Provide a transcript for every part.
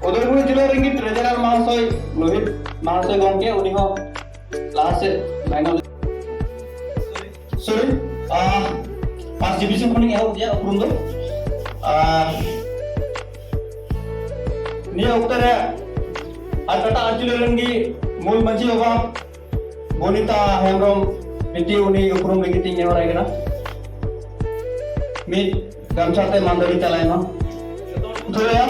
उदयपुर जिला रेंगे ट्रेजरर महाशय लोहित महाशय गंके उनी हो लास्ट फाइनल सॉरी पांच डिवीजन खनि एहो दिया उपरुम दो निया उक्तरे आटटा आंचल रेंगे मूल मंजी बाबा बोनिता हेमरम मिट्टी उनी उपरुम लगी तीन नेवराय गना मी गमछाते मांदरी चलाय मा धोया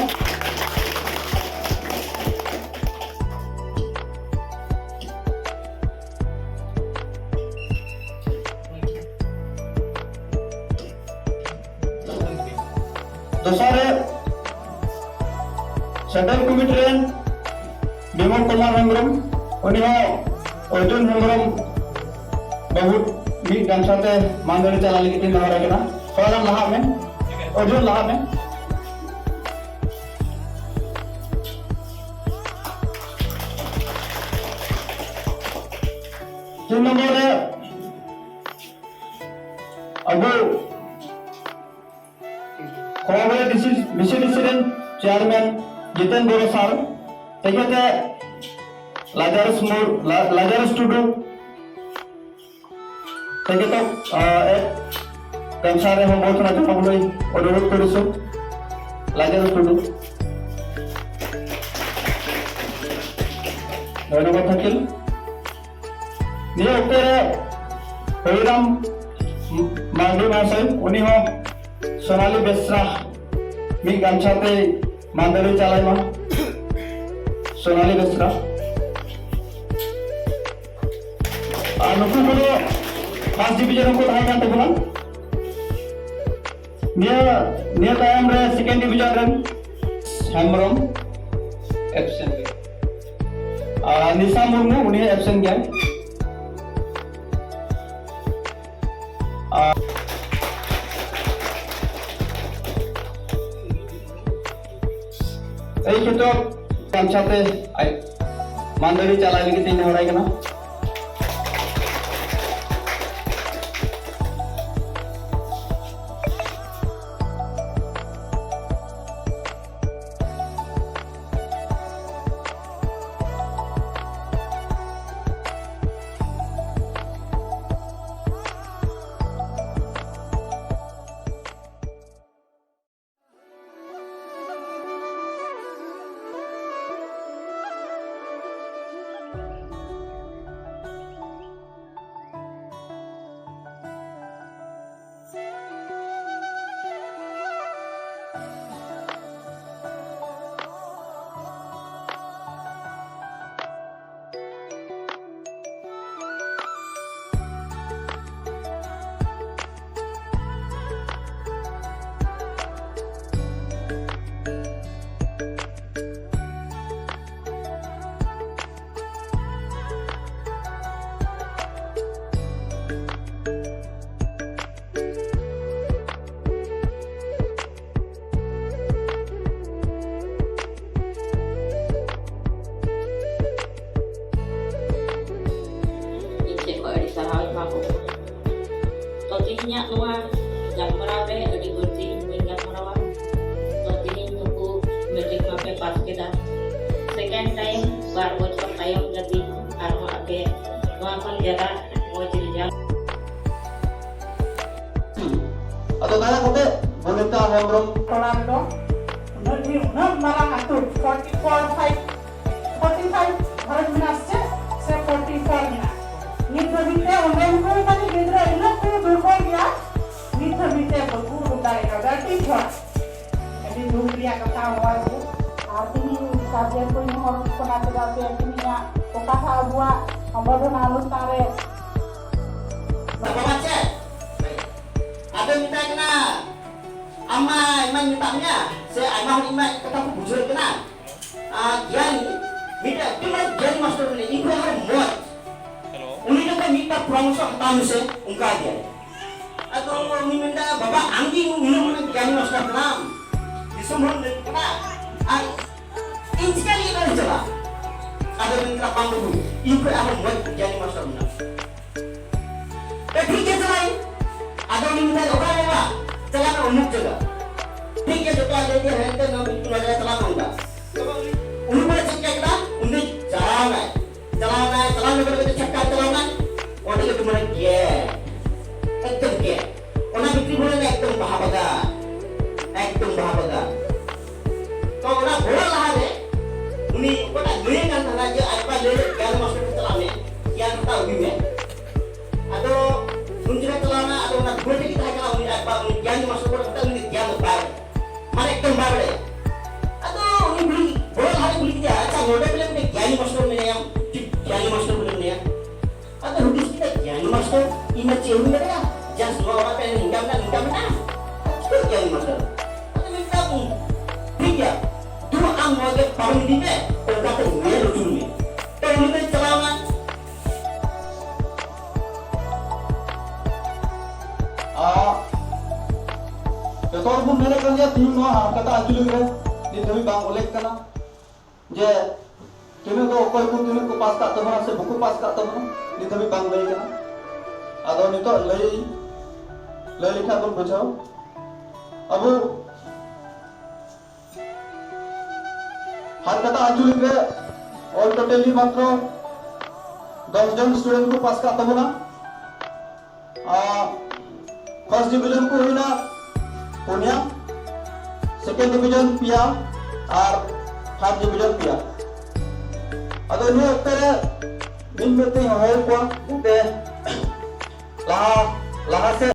दोसारे सेंट्रल कमिटी रेन बिमल कुमार हेमरम उनी हो अर्जुन हेमरम बहुत मी गमछाते मांदरी चला लगी तीन नेवराय गना सोलम लहा में अर्जुन लहा में तीन नंबर है अबू खोबरे डिसीजन चेयरमैन जितेन बोरो सार तेगेते लाजारस टुडू तेगेतो गमछारे हम बहुत ना जमाबलय अनुरोध करिसु लाजारस टुडू धन्यवाद থাকিল निये उक्तरे हरिराम मांडी महाशय उनी हो सोनाली बेसरा मी गमछाते मांदरी चलाय मा सोनाली बेसरा नुकु को फर्स्ट डिवीजन को थाय कान तबना निया टाइम रे सेकंड डिवीजन रे हेमरम एब्सेंट निशा मुर्मू उनी एब्सेंट गया এই ক্ষেত্রে গমছাতে মান্দরি চালাই লাগি তিন হরাই কেনা Totinya nua gambarare adi berti minggat marawan totini nuku medik mape pas kita second time bar bocor tayong gati arma ake nuapan jara wajib jam atau kaya kote bonita hembrom Koran do unat marang atur 45 harus minasce se 44 mina nitho bite online ko tani gedra illa ko durkoi ya nitho bite bagu udai ka dati thot adi duriya kata waru artini sajen ko ni hor kona te dati artini ya kata abua ambodo nalus tare baca ada minta kena amai man mintanya saya amah imai kata bujur kena Giani minta cuma Giani master ni ibu harus buat uni kan minta promosi tamu se ungkap dia atau minta bapak anggi minum Giani master kena disembun kena ini sekali kan coba ada minta panggung ibu harus buat Giani master kena tapi kita lain ada minta orang apa उमुक जगह ठीक है जो आगे dia hente nabi tunai telah mangga unu pada cek kita undi jalan begitu cekak jalan orang itu mana dia ekdom dia orang bitri boleh ekdom bahagia kalau orang bola lah deh uni pada dunia kan aja apa le yang masuk ke dalamnya yang tahu bime atau muncul celana atau nak boleh kita kalau uni apa uni yang masuk ke dalam uni yang bar mana ekdom bar deh atau uni beli bola hari beli dia aja ngode beli uni yang masuk ke yang masuk ke dunia atau rubis kita yang masuk image cium mereka jangan semua orang pengen hinggam nah itu yang masuk atau minta pun dia dua anggo ke paling tinggi orang kata gue lu dulu nih kalau ini celana जतो और बुन मेरे कल या तीन no हार कथा आजुल रे नी धवी बांग उल्लेख करना जे तिने को पास का तमना से बुकु पास का तमना नी धवी बांग लई करना आदो नितो लई लिखा बन बुझाओ अब हार कथा आजुल रे और टोटली मात्र 10 जन स्टूडेंट को पास का तमना फर्स्ट डिवीजन को हुई ना पुनिया सेकेंड डिवीजन पिया और थर्ड डिवीजन पिया अदो नी ओक्ते रे मिन मेते होय को ते लाहा से